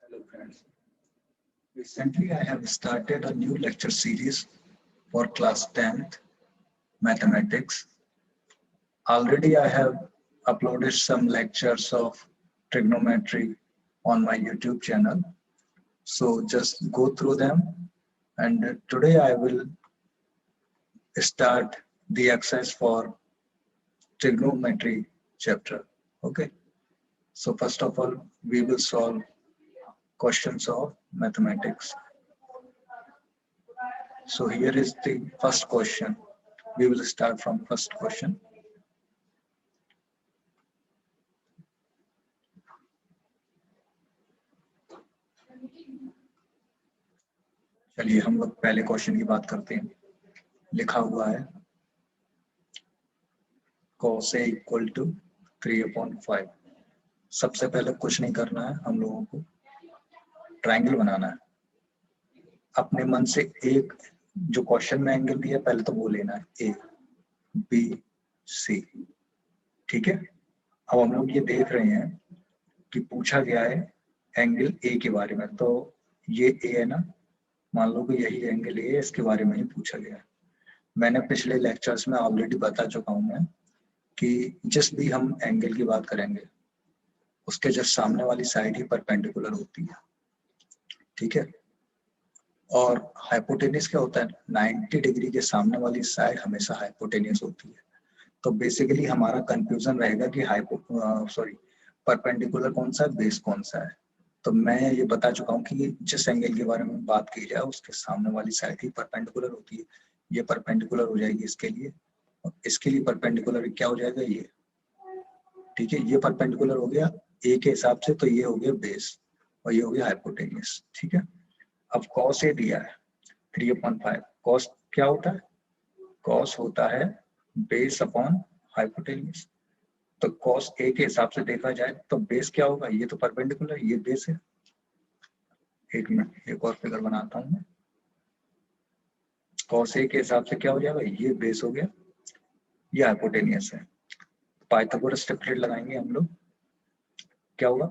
Hello friends. Recently I have started a new lecture series for class 10th mathematics. Already I have uploaded some lectures of trigonometry on my YouTube channel. So just go through them, and today I will start the exercise for trigonometry chapter. Okay. So first of all, we will solve questions of mathematics. So here is the first question. We will start from first question. चलिए हम लोग पहले question की बात करते हैं. लिखा हुआ है cos A इक्वल टू 3/5. सबसे पहले कुछ नहीं करना है, हम लोगों को ट्रायंगल बनाना है. अपने मन से एक जो क्वेश्चन में एंगल दिया पहले तो वो लेना है, ए बी सी. ठीक है. अब हम लोग ये देख रहे हैं कि पूछा गया है एंगल ए के बारे में. तो ये ए है ना, मान लो कि यही एंगल ए है, इसके बारे में ही पूछा गया है. मैंने पिछले लेक्चर्स में ऑलरेडी बता चुका हूं मैं कि जिस भी हम एंगल की बात करेंगे उसके जस्ट सामने वाली साइड ही परपेंडिकुलर होती है. ठीक है. और हाइपोटेन्यूज क्या होता है, 90 डिग्री के सामने वाली साइड हमेशा हाइपोटेन्यूज होती है. तो बेसिकली हमारा कंफ्यूजन रहेगा कि परपेंडिकुलर कौन सा है, बेस कौन सा है. तो मैं ये बता चुका हूँ कि जिस एंगल के बारे में बात की जाए उसके सामने वाली साइड ही परपेंडिकुलर होती है. ये परपेंडिकुलर हो जाएगी इसके लिए, और इसके लिए परपेंडिकुलर क्या हो जाएगा, ये. ठीक है. ये परपेंडिकुलर हो गया ए के हिसाब से, तो ये हो गया बेस और ये हो गया हाइपोटेन्यूज. ठीक है. अब cos ए दिया है 3/5. cos क्या होता है, cos होता है बेस अपॉन हाइपोटेन्यूज. तो cos ए के हिसाब से देखा जाए तो बेस क्या होगा, ये तो परपेंडिकुलर, ये बेस है. एक मिनट, एक और फिगर बनाता हूँ मैं. cos ए के हिसाब से क्या हो जाएगा, ये बेस हो गया, ये हाइपोटेनियस है. पाइथागोरस ट्रिपलेट लगाएंगे हम लोग. क्या होगा,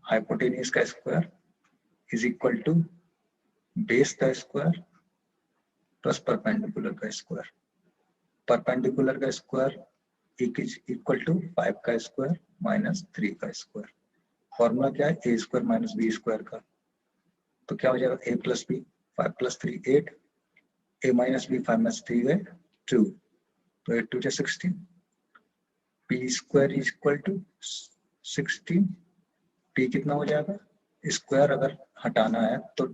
हाइपोटेनियस का square is equal to base का स्क्वायर प्लस परपेंडिकुलर का स्क्वायर. परपेंडिकुलर का स्क्वायर इज इक्वल टू 5 का स्क्वायर माइनस 3 का स्क्वायर. फॉर्मूला क्या है, A square minus B square का. तो क्या हो जाएगा, A plus B, 5 plus 3 8, A minus B 5 minus 3 है 2, तो 8 2 16. P square is equal to 16. P कितना हो जाएगा, स्क्वायर अगर हटाना है तो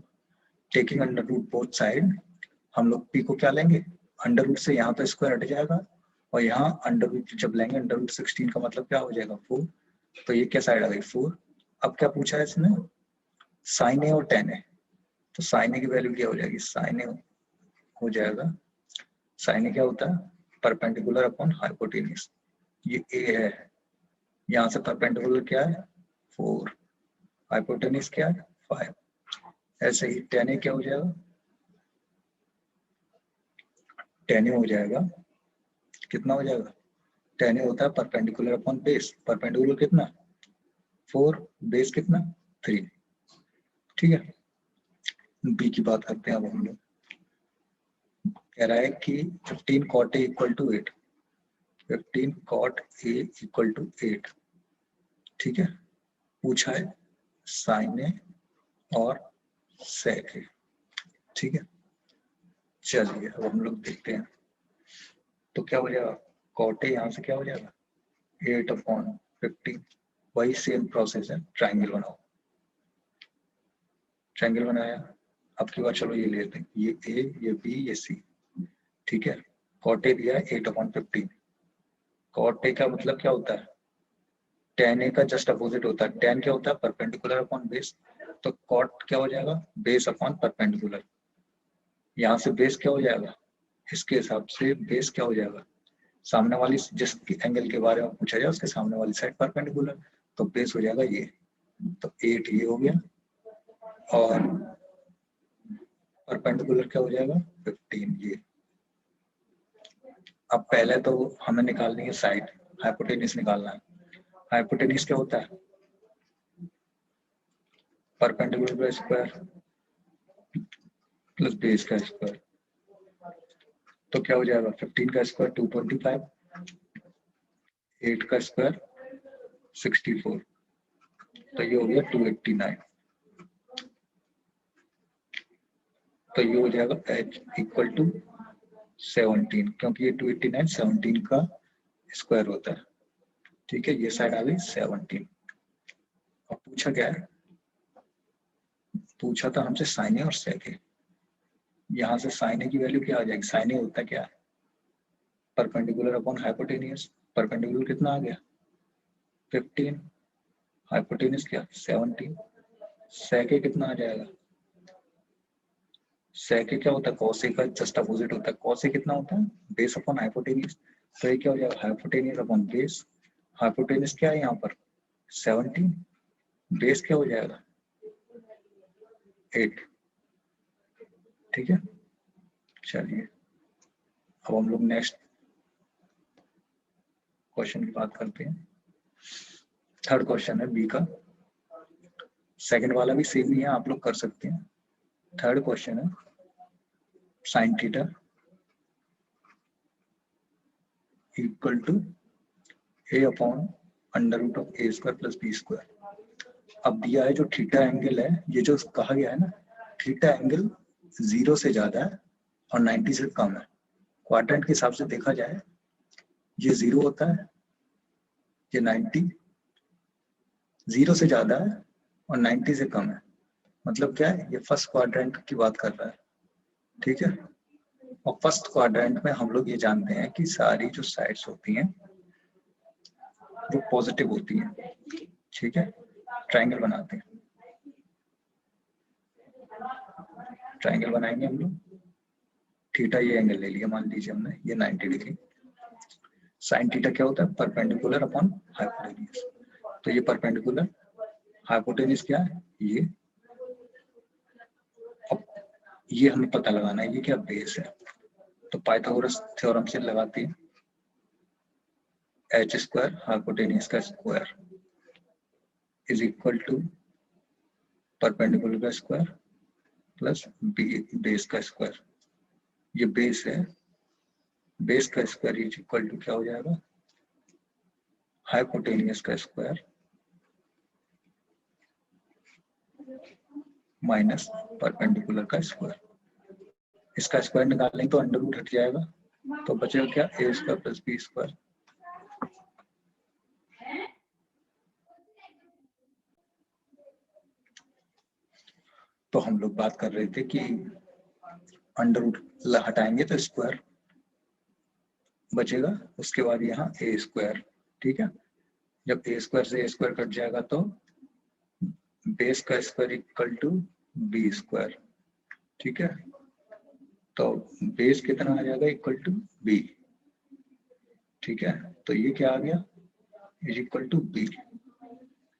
taking under root both side, हम लोग पी को क्या लेंगे, अंडर रूट से यहाँ तो स्क्वायर हट जाएगा, और यहाँ अंडर रूट जब लेंगे, अंडर रूट 16 का मतलब क्या हो जाएगा, 4. तो ये क्या साइड आ गई, 4. अब क्या पूछा है इसमें, साइन ए और टेन ए. तो साइन ए की वैल्यू क्या हो जाएगी, साइन ए हो जाएगा, साइन ए क्या होता है, परपेंडिकुलर अपॉन हाइपोटेन्यूज. ये ए है, यहाँ से परपेंडिकुलर क्या है 4, हाइपोटेन्यूज क्या है 5. ऐसे ही टेन ए क्या हो जाएगा, टेन ए हो जाएगा, कितना हो जाएगा, टेन ए होता है परपेंडिकुलर अपॉन बेस. परपेंडिकुलर कितना 4, बेस कितना 3. ठीक है. बी की बात करते हैं अब हम लोग. कह रहा है कि 15 cot a equal to 8. 15 cot a equal to 8. ठीक है. पूछा है साइन ए और सेक ए. ठीक है. चलिए अब हम लोग देखते हैं. तो क्या हो जाएगा, cot a यहाँ से क्या हो जाएगा 8/15. वही सेम प्रोसेस है, ट्राइंगल बनाओ. ट्राइंगल बनाया. अब की बार चलो ये लेते हैं, ये ए, ये बी, ये सी. ठीक है. cot a दिया है 8/15. cot a का मतलब क्या होता है, tan a का जस्ट अपोजिट होता है. tan क्या होता है, परपेंडिकुलर अपॉन बेस. तो cot क्या हो जाएगा, बेस अपॉन परपेंडिकुलर. यहाँ से बेस क्या हो जाएगा, इसके हिसाब से बेस क्या हो जाएगा, सामने वाली जिस एंगल के बारे में पूछा जाए उसके सामने वाली साइड परपेंडिकुलर. तो बेस हो जाएगा ये. तो 8 ये हो गया, और परपेंडिकुलर क्या हो जाएगा 15 ये. अब पहले तो हमें निकालनी है साइड, हाइपोटेन्यूज निकालना है. हाइपोटेन्यूज क्या होता है, परपेंडिकुलर का स्क्वायर प्लस बेस का स्क्वायर, तो क्या हो जाएगा 15 का स्क्वायर 225, 8 का स्क्वायर 64, तो ये हो गया 289। तो ये हो जाएगा h इक्वल टू 17, क्योंकि ये 289 17 का स्क्वायर होता है। ठीक है, ये साइड आ गई 17। अब पूछा क्या है, पूछा था हमसे साइन ए और सेक ए। यहाँ से साइन ए की वैल्यू क्या आ जाएगी, साइन ए होता क्या है परपेंडिकुलर अपॉन हाइपोटेनियस। परपेंडिकुलर कितना आ गया 15, हाइपोटेनियस क्या 17, सेक ए कितना आ जाएगा, सेक ए क्या होता है कॉस ए का जस्ट अपोजिट होता है। कॉस ए कितना होता है बेस अपॉन हाइपोटेनियस, तो ये क्या हो जाएगा हाइपोटेनियस अपॉन बेस। हाइपोटेनियस क्या है यहाँ पर 17, बेस क्या हो जाएगा 8। ठीक है, चलिए अब हम लोग नेक्स्ट क्वेश्चन की बात करते हैं। थर्ड क्वेश्चन है बी का, सेकंड वाला भी सेम ही है, आप लोग कर सकते हैं। थर्ड क्वेश्चन है sine theta equal to A upon under root of A square plus B square. अब दिया है जो थीटा एंगल है, ये जो कहा गया है ना, थीटा एंगल 0 से ज्यादा है और 90 से कम है। क्वाड्रेंट के हिसाब से देखा जाए ये 0 होता है, ये 90, 0 से ज्यादा है और 90 से कम है। मतलब क्या है, ये फर्स्ट क्वाड्रेंट की बात कर रहा है। ठीक है, और फर्स्ट क्वाड्रेंट में हम लोग ये जानते हैं कि सारी जो साइड्स होती हैं वो पॉजिटिव होती हैं। ठीक है, ट्रायंगल बनाते हैं, ट्रायंगल बनाएंगे हम लोग। थीटा ये एंगल ले लिया मान लीजिए हमने, ये 90 डिग्री। साइन थीटा क्या होता है परपेंडिकुलर अपॉन हाइपोटेनियस, तो ये परपेंडिकुलर, हाइपोटेनियस क्या है ये। अब ये हमें पता लगाना है ये क्या बेस है, तो पाइथागोरस थ्योरम से लगाते हैं एच स्क्वायर हाइपोटेनियस का square is equal to perpendicular का स्क्वायर प्लस बेस का स्क्वायर। ये बेस है, बेस का स्क्वायर इज इक्वल टू क्या हो जाएगा हाइपोटेनियस का स्क्वायर माइनस परपेंडिकुलर का स्क्वायर। इसका स्क्वायर निकालेंगे तो अंडर रूट हट जाएगा, तो बचेगा क्या A square plus B square. तो हम लोग बात कर रहे थे कि अंडर रूट हटाएंगे तो स्क्वायर बचेगा, उसके बाद यहाँ ए स्क्वायर। ठीक है, जब ए स्क्वायर से ए स्क्वायर कट जाएगा तो बेस का square equal to B square. ठीक है, तो बेस कितना आ जाएगा इक्वल टू बी। ठीक है, तो ये क्या आ गया इज इक्वल टू बी।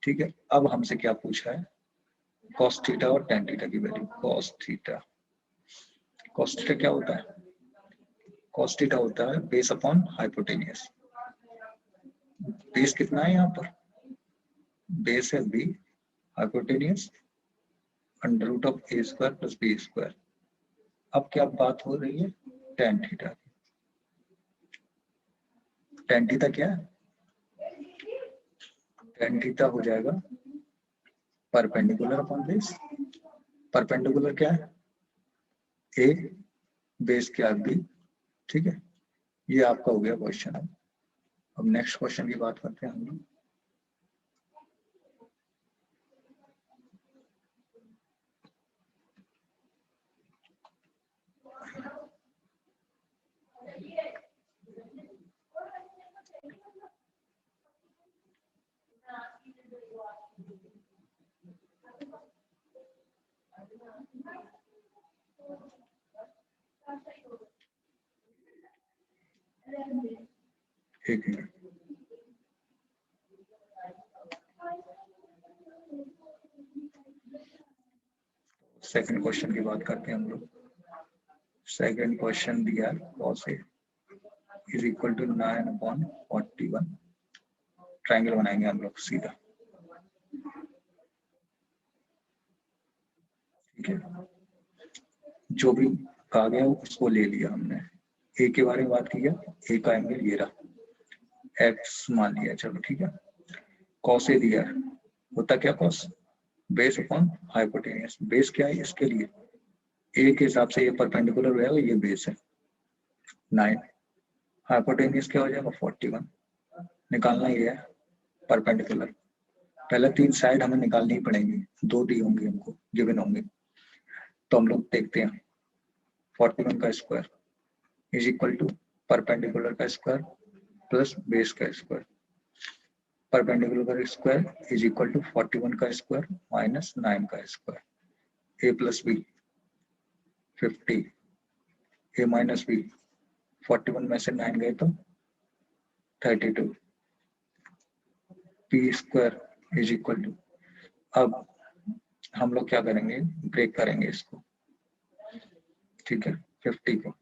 ठीक है, अब हमसे क्या पूछा है cos थीटा और tan थीटा की वैल्यू। cos थीटा क्या होता है, cos थीटा होता है बेस अपॉन हाइपोटेनियस। बेस कितना है यहाँ पर, बेस है B, hypotenuse under root of A square plus B square. अब क्या बात हो रही है tan थीटा की। tan थीटा क्या है, tan थीटा हो जाएगा परपेंडिकुलर अपॉन बेस। परपेंडिकुलर क्या है ए, बेस क्या है बी। ठीक है, ये आपका हो गया क्वेश्चन। अब नेक्स्ट क्वेश्चन की बात करते हैं हम लोग। एक मिनट, सेकंड क्वेश्चन की बात करते हैं हम लोग। सेकंड क्वेश्चन दिया cos A is equal to 9/41। Triangle बनाएंगे हम लोग सीधा। ठीक है, जो भी कहा गया उसको ले लिया हमने। ए के बारे में बात की है, ए का एंगल ये रहा, एक्स मान लिया, चलो ठीक है। कॉस ए दिया है, होता क्या cos, base upon hypotenuse. Base क्या है इसके लिए, ए के हिसाब से ये परपेंडिकुलर हो जाएगा, ये बेस है 9, हाइपोटेनियस क्या हो जाएगा 41। निकालना ये है परपेंडिकुलर, पहले 3 साइड हमें निकालनी ही पड़ेंगी, 2 दी होंगी हमको, गिवन होंगे। तो हम लोग देखते हैं 41 का square is equal to perpendicular का स्क्वायर प्लस बेस का स्क्वायर। परपेंडिकुलर का स्क्वायर इज इक्वल टू 41 का स्क्वायर माइनस 9 का square. A plus B 50, A minus B 41 में से 9 गए तो 32, P square is equal to, अब हम लोग क्या करेंगे, ब्रेक करेंगे इसको, ठीक है। 50 को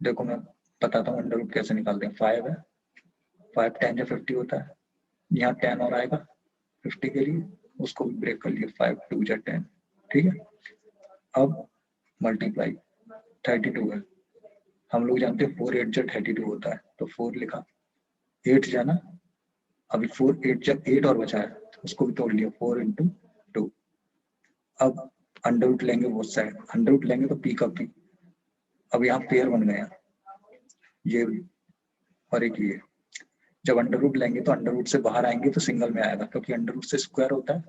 देखो मैं बताता हूँ अंडर रूट कैसे निकालते हैं। 5 है, 5 10 या 50 होता है, यहाँ 10 और आएगा 50 के लिए, उसको भी ब्रेक कर लिए, 5 2 या 10, ठीक है। अब मल्टीप्लाई 32 है, हम लोग जानते हैं 4 8 या 32 होता है, तो 4 लिखा, 8 जाना, अभी 4 8 या 8 और बचा है, उसको भी तोड़ लिया, 4 into 2। अब अंडर रूट लेंगे वो साइड, अंडर रूट लेंगे तो पी का पी, अब यहाँ पेयर बन गया ये और एक ये। जब अंडर रूट लेंगे तो अंडर रूट से बाहर आएंगे तो सिंगल में आएगा, क्योंकि अंडर रूट से स्क्वायर होता है।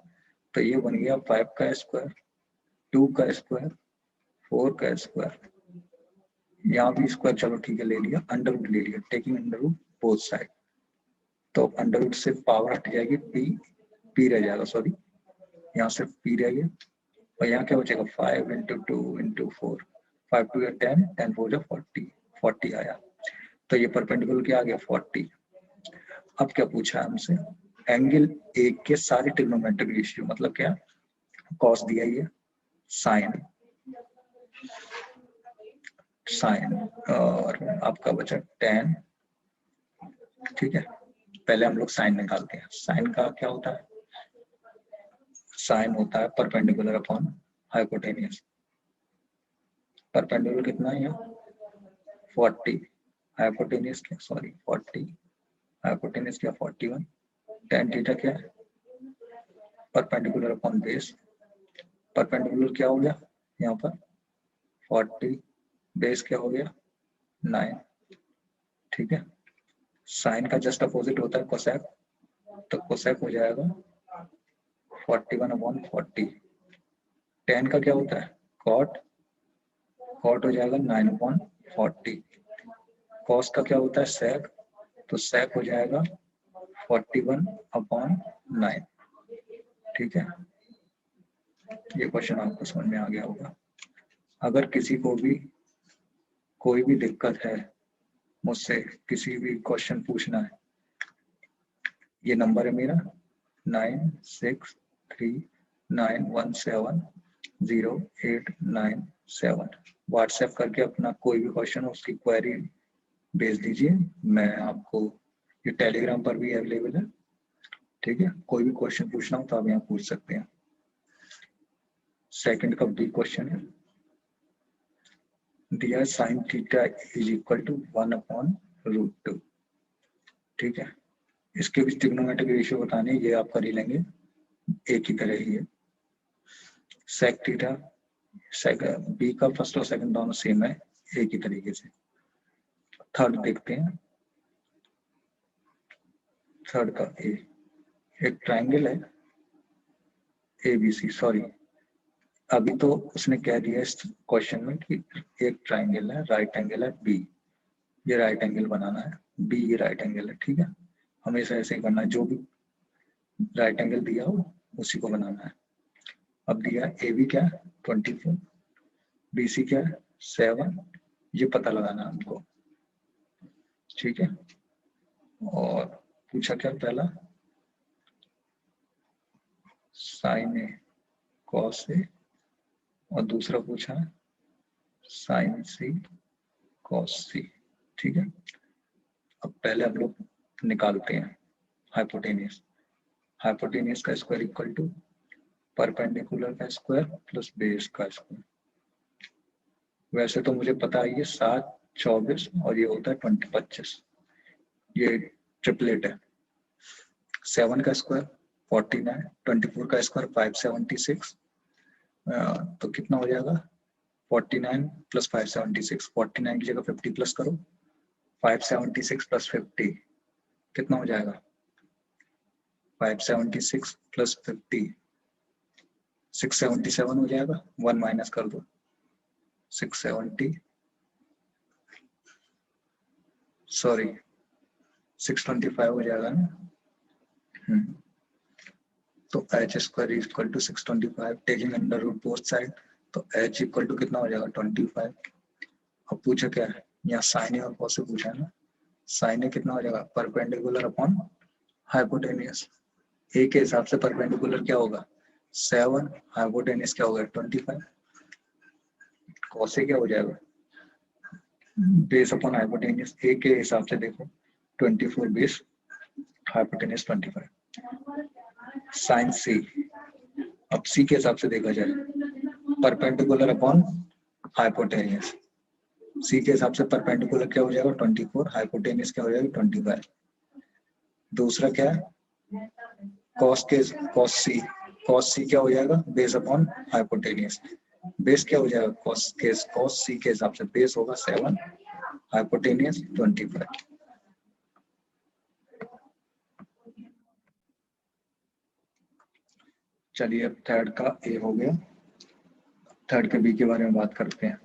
तो ये बन गया 5 का स्क्वायर, 2 का स्क्वायर, 4 का स्क्वायर, यहाँ भी स्क्वायर, चलो ठीक है ले लिया, अंडर रूट ले लिया, taking under root both side. तो अंडर रूट से पावर हट जाएगी, पी रह जाएगा, सॉरी यहाँ सिर्फ पी रह गया, और यहाँ क्या बचेगा 5 into 2 into 4, 5 2 10, 10 4 जा 40, 40 आया। तो ये परपेंडिकुलर क्या आ गया 40। अब क्या पूछा है हमसे, एंगल एक के सारे ट्रिग्नोमेट्रिक रेशियो, मतलब क्या, कॉस दिया ही है, साइन, साइन और आपका बचा tan, ठीक है। पहले हम लोग साइन निकालते हैं, साइन का क्या होता है, साइन होता है परपेंडिकुलर अपॉन हाइपोटेनियस। परपेंडिकुलर कितना है यहाँ 40, हाइपोटेनियस क्या, सॉरी 40, हाइपोटेनियस क्या 41, tan थीटा क्या है परपेंडिकुलर अपॉन बेस, परपेंडिकुलर क्या हो गया यहाँ पर 40, बेस क्या हो गया 9, ठीक है। साइन का जस्ट अपोजिट होता है कोसेक, तो कोसेक हो जाएगा 41/40। tan का क्या होता है कॉट, कॉट हो जाएगा 9/40। कॉस का क्या होता है सेक, तो सेक हो जाएगा 41/9, ठीक है। ये क्वेश्चन आपको समझ में आ गया होगा। अगर किसी को भी कोई भी दिक्कत है, मुझसे किसी भी क्वेश्चन पूछना है, ये नंबर है मेरा 9639170897, व्हाट्सएप करके अपना कोई भी क्वेश्चन हो उसकी क्वेरी भेज दीजिए, मैं आपको, ये टेलीग्राम पर भी अवेलेबल है, ठीक है। कोई भी क्वेश्चन पूछना हो तो आप यहाँ पूछ सकते हैं। सेकंड का बी क्वेश्चन है, दिया sine theta is equal to 1/√2, ठीक है। इसके भी ट्रिग्नोमेट्रिक रेशियो बताने, ये आप कर ही लेंगे, एक ही तरह ही है। सेक थीटा, बी का फर्स्ट और सेकंड दोनों सेम है, एक ही तरीके से। थर्ड देखते हैं, थर्ड का ए, एक ट्राइंगल है ABC, सॉरी अभी तो उसने कह दिया इस क्वेश्चन में कि एक ट्राइंगल है, राइट एंगल है बी, ये राइट एंगल बनाना है, बी ये राइट एंगल है, ठीक है। हमेशा ऐसे ही करना है, जो भी राइट एंगल दिया हो उसी को बनाना है। अब दिया AB क्या है 24, BC क्या है 7, ये पता लगाना है हमको, ठीक है। और पूछा क्या पहला, साइन ए कॉस ए, और दूसरा पूछा है साइन सी कॉस सी, ठीक है। अब पहले हम लोग निकालते हैं हाइपोटेनियस, हाइपोटेनियस का स्क्वायर इक्वल टू परपेंडिकुलर का स्क्वायर प्लस बेस का स्क्वायर। वैसे तो मुझे पता है ये 7 24 और ये होता है 20 25, ये ट्रिपलेट है। 7 का स्क्वायर 49, 24 का स्क्वायर 576, तो कितना हो जाएगा 49 प्लस 576, 49 की जगह 50 प्लस करो, 576 प्लस 50 कितना हो जाएगा 576 प्लस 50 677 हो जाएगा, 1 माइनस कर दो 670 सॉरी 625 हो जाएगा ना। तो h square is equal to 625 taking under root both side, तो h इक्वल टू कितना हो जाएगा 25। अब पूछा क्या है यहाँ साइन ए और कॉस से पूछा है ना, साइन ए कितना हो जाएगा परपेंडिकुलर अपॉन हाइपोटेनियस, ए के हिसाब से परपेंडिकुलर क्या होगा 7, हाइपोटेनियस क्या होगा 25, कॉस ए क्या हो जाएगा बेस अपॉन हाइपोटेनियस, ए के हिसाब से देखो 24 बेस हाइपोटेनियस 25, साइन सी, अब सी के हिसाब से देखा जाए परपेंडिकुलर अपॉन हाइपोटेनियस, सी के हिसाब से परपेंडिकुलर क्या हो जाएगा 24, हाइपोटेनियस क्या हो जाएगा 25। दूसरा क्या है कॉस सी क्या हो जाएगा बेस अपॉन हाइपोटेनियस, बेस क्या हो जाएगा कॉस सी के हिसाब से बेस होगा 7, हाइपोटेनियस 25। चलिए अब थर्ड का ए हो गया, थर्ड के बी के बारे में बात करते हैं।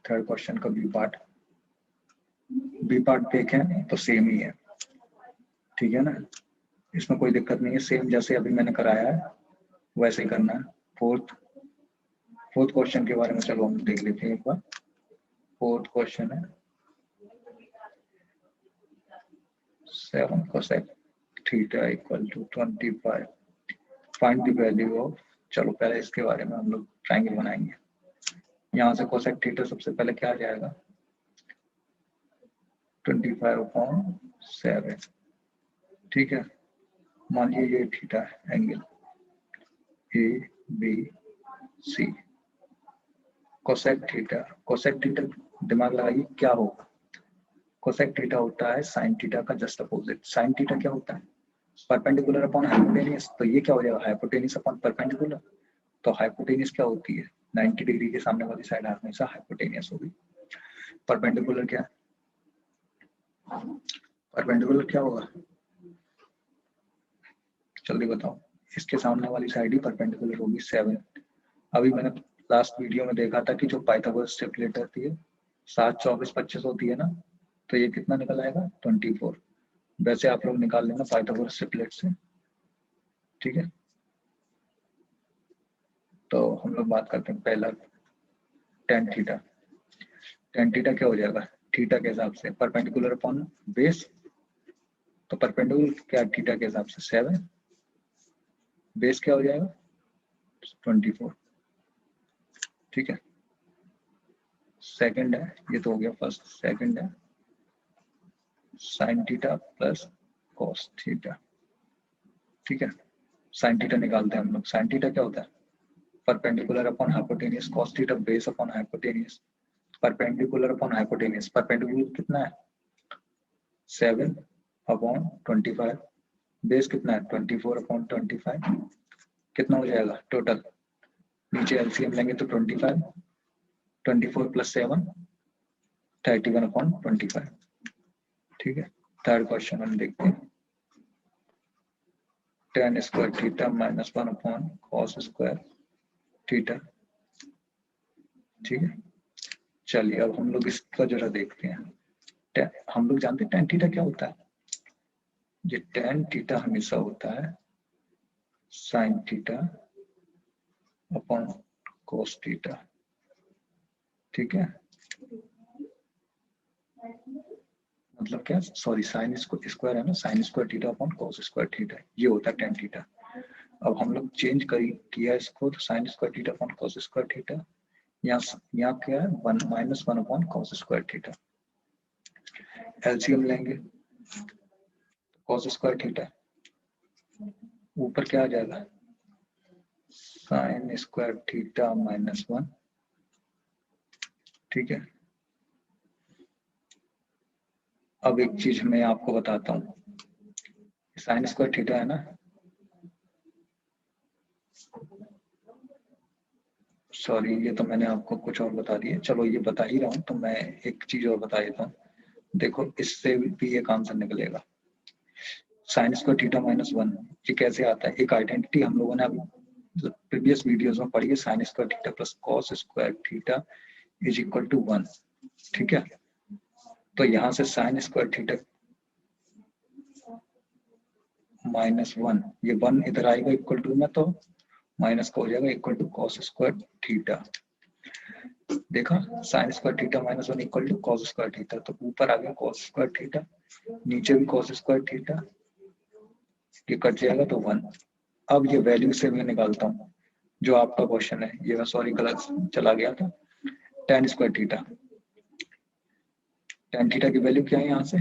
थर्ड क्वेश्चन का बी पार्ट देखें तो सेम ही है, ठीक है ना, इसमें कोई दिक्कत नहीं है, सेम जैसे अभी मैंने कराया है वैसे ही करना है। फोर्थ क्वेश्चन के बारे में चलो हम देख लेते हैं एक बार। फोर्थ क्वेश्चन है 7 cosec theta equal to 25, find the value of, चलो पहले इसके बारे में हम लोग ट्रायंगल बनाएंगे। यहाँ से कोसेक थीटा सबसे पहले क्या आ जाएगा 25/7, ठीक है, मान लीजिए ये थीटा है angle A B C, cosec theta दिमाग लगाइए क्या होगा, कोसेक थीटा होता है साइन थीटा का जस्ट अपोजिट। साइन थीटा क्या होता है परपेंडिकुलर अपॉन हाइपोटेनियस, तो ये क्या हो जाएगा हाइपोटेनियस अपॉन परपेंडिकुलर, तो हाइपोटेनियस क्या होती है 90 डिग्री के सामने वाली साइड हमेशा हाइपोटेनियस होगी। परपेंडिकुलर क्या परपेंडिकुलर क्या होगा जल्दी बताओ, इसके सामने वाली साइड ही परपेंडिकुलर होगी 7। अभी मैंने लास्ट वीडियो में देखा था कि जो पाइथागोरस ट्रिपलेट होती है 7 24 25 होती है ना, तो ये कितना निकल आएगा 24। वैसे आप लोग निकाल लेना पाइथागोरस ट्रिपलेट से, ठीक है। तो हम लोग बात करते हैं पहला टेन थीटा क्या हो जाएगा थीटा के हिसाब से परपेंडिकुलर अपॉन बेस, तो परपेंडिकुलर क्या थीटा के हिसाब से 7, बेस क्या हो जाएगा 24, ठीक है। सेकंड है, ये तो हो गया फर्स्ट, सेकंड है sine theta plus cos theta, ठीक है। साइन थीटा निकालते हैं हम लोग, साइन थीटा क्या होता है perpendicular upon hypotenuse, cos theta base upon hypotenuse, perpendicular upon hypotenuse, perpendicular कितना है 7/25, बेस कितना है 24/25, कितना हो जाएगा टोटल, नीचे एलसीएम लेंगे तो 25, 24 प्लस 7 31/25, ठीक है। थर्ड क्वेश्चन हम देखते हैं, tan square theta minus 1/cos square theta, ठीक है। चलिए अब हम लोग इसका जरा देखते हैं, हम लोग जानते हैं tan थीटा क्या होता है, ये tan थीटा हमेशा होता है sin theta upon cos theta, ठीक है। मतलब क्या सॉरी साइन स्क्वायर है ना, sin square theta upon cos square theta, ये होता है tan थीटा। अब हम लोग चेंज किया इसको तो sin square theta upon cos square theta, यहाँ क्या है 1 - 1/cos स्क्वायर थीटा, एलसीएम लेंगे cos स्क्वायर थीटा, ऊपर क्या आ जाएगा साइन स्क्वायर थीटा -1, ठीक है। अब एक चीज मैं आपको बताता हूँ, साइन स्क्वायर थीटा है ना, सॉरी ये तो मैंने आपको कुछ और बता दिया, चलो ये बता ही रहा हूँ तो मैं एक चीज और बता देता हूँ। देखो इससे भी एक आंसर निकलेगा, साइन स्क्वायर थीटा -1 ये कैसे आता है, एक आइडेंटिटी हम लोगों ने अभी प्रीवियस वीडियोस में पढ़ी है, sine square theta plus cos square theta is equal to 1, ठीक है। तो यहाँ से साइन स्क्वायर थीटा -1, ये 1 इधर आएगा इक्वल टू में, तो माइनस का हो जाएगा equal to cos square theta. देखा, sine square theta -1 equal to cos square theta, तो ऊपर आ गया कॉस स्क्वायर थीटा, नीचे भी कॉस स्क्वायर थीटा, ये कट जाएगा तो 1। अब ये वैल्यू से मैं निकालता हूँ जो आपका क्वेश्चन है, ये मैं सॉरी गलत चला गया था, tan square theta, tan theta की वैल्यू क्या है यहाँ से,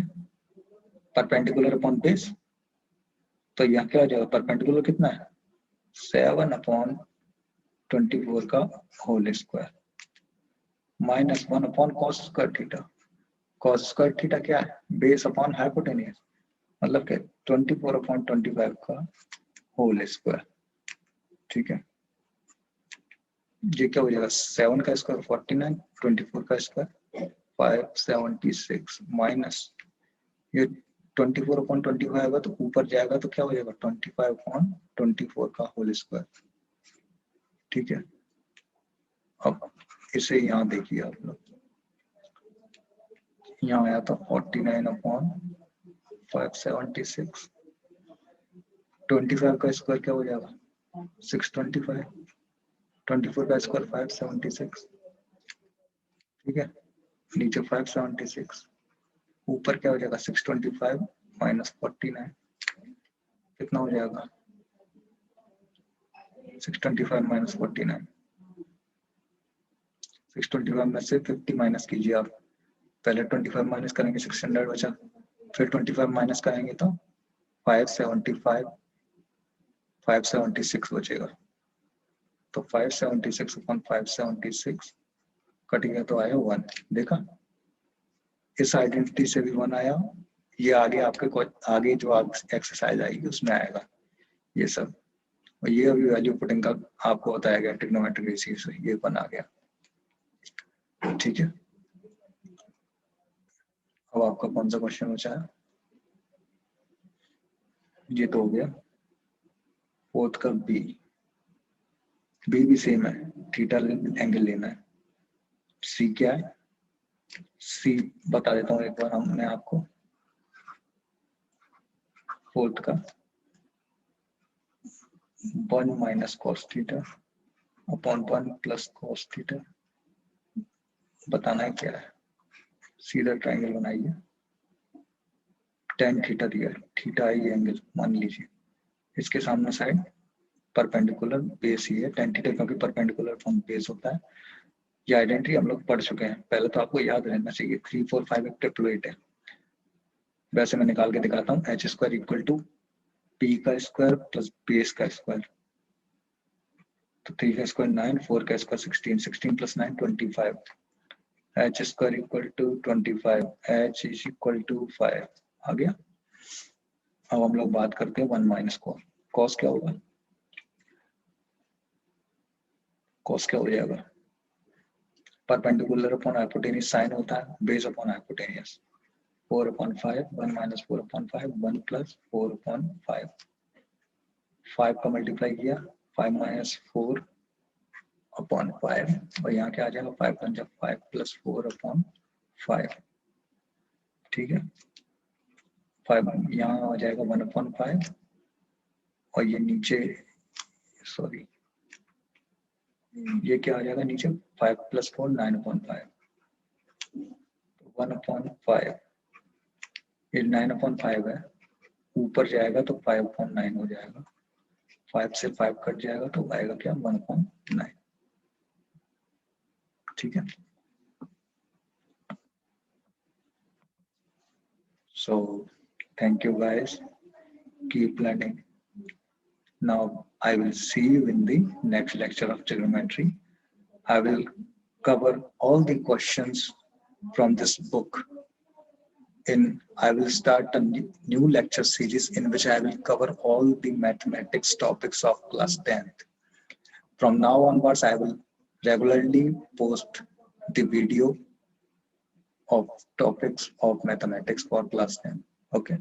परपेंडिकुलर अपॉन बेस, तो यहाँ क्या हो जाएगा, परपेंडिकुलर कितना है 7/24 का whole square -1 upon cos square theta, cos square theta क्या है, बेस अपॉन हाइपोटेनियस, मतलब क्या 24/25 का होल स्क्वायर, ठीक है। ये क्या हो जाएगा, 7 का स्क्वायर 49, 24 का स्क्वायर 576 माइनस ये 24/25 है तो ऊपर जाएगा तो क्या हो जाएगा 25/24 का होल स्क्वायर, ठीक है। अब इसे यहाँ देखिए आप लोग, यहाँ आया था 49/576, 25 का स्क्वायर क्या हो जाएगा 625, 24 का स्क्वायर 576, ठीक है। नीचे 576, ऊपर क्या हो जाएगा 625 माइनस 49, कितना हो जाएगा 625 माइनस 49, 625 में से 50 माइनस कीजिए आप, पहले 25 माइनस करेंगे 600 बचा, फिर 25 माइनस करेंगे तो 575 576 बचेगा, तो 576 अपॉन 576 कट गया तो आया 1, देखा इस आइडेंटिटी से भी 1 आया, ये आगे आपके आगे जो एक्सरसाइज आएगी उसमें आएगा ये सब, और ये अभी वैल्यू पुटिंग का आपको बताया गया ट्रिग्नोमेट्रिक रेशियो से, ये 1 आ गया, ठीक है। अब आपका कौन सा क्वेश्चन बचा है, ये तो हो गया, फोर्थ का बी भी सेम है, थीटा एंगल लेना है, सी क्या है, सी बता देता हूँ एक बार हमने आपको, फोर्थ का 1 minus cos theta upon 1 plus cos theta, बताना है क्या है, सीधा ट्रायंगल बनाइए, tan थीटा दिया है, थीटा आई एंगल मान लीजिए, इसके सामने साइड परपेंडिकुलर बेस ही है, tan थीटा क्योंकि परपेंडिकुलर फ्रॉम बेस होता है, ये आइडेंटिटी हम लोग पढ़ चुके हैं, पहले तो आपको याद रहना चाहिए, 3 4 5 एक ट्रिपल 8 है, वैसे मैं निकाल के दिखाता हूँ, H square equal to P का स्क्वायर प्लस बेस का स्क्वायर, तो 3 का स्क्वायर 9, 4 का square 16, 16 plus 9 25, H square equal to 25, H is equal to 5 आ गया। अब हम लोग बात करते हैं 1 माइनस कॉस, कॉस क्या होगा, कॉस क्या हो जाएगा, परपेंडिकुलर अपॉन हाइपोटेनियस साइन होता है, base upon hypotenuse, 4/5, 1 minus 4/5, 1 plus 4/5, 5 का मल्टीप्लाई किया, 5 माइनस 4/5, और यहाँ क्या आ जाएगा 5 पंजा 5 प्लस 4/5, ठीक है। 5 यहाँ आ जाएगा 1/5, और ये नीचे सॉरी ये क्या आ जाएगा नीचे 5 प्लस 4 9/5, 1/5, ये 9/5 है, ऊपर जाएगा तो 5/9 हो जाएगा, 5 से 5 कट जाएगा तो आएगा क्या 1/9, ठीक है। So thank you guys, keep learning, Now I will see you in the next lecture of trigonometry. I will cover all the questions from this book. I will start a new lecture series in which I will cover all the mathematics topics of class 10th. From now onwards, I will regularly post the video of topics of mathematics for class 10. Okay.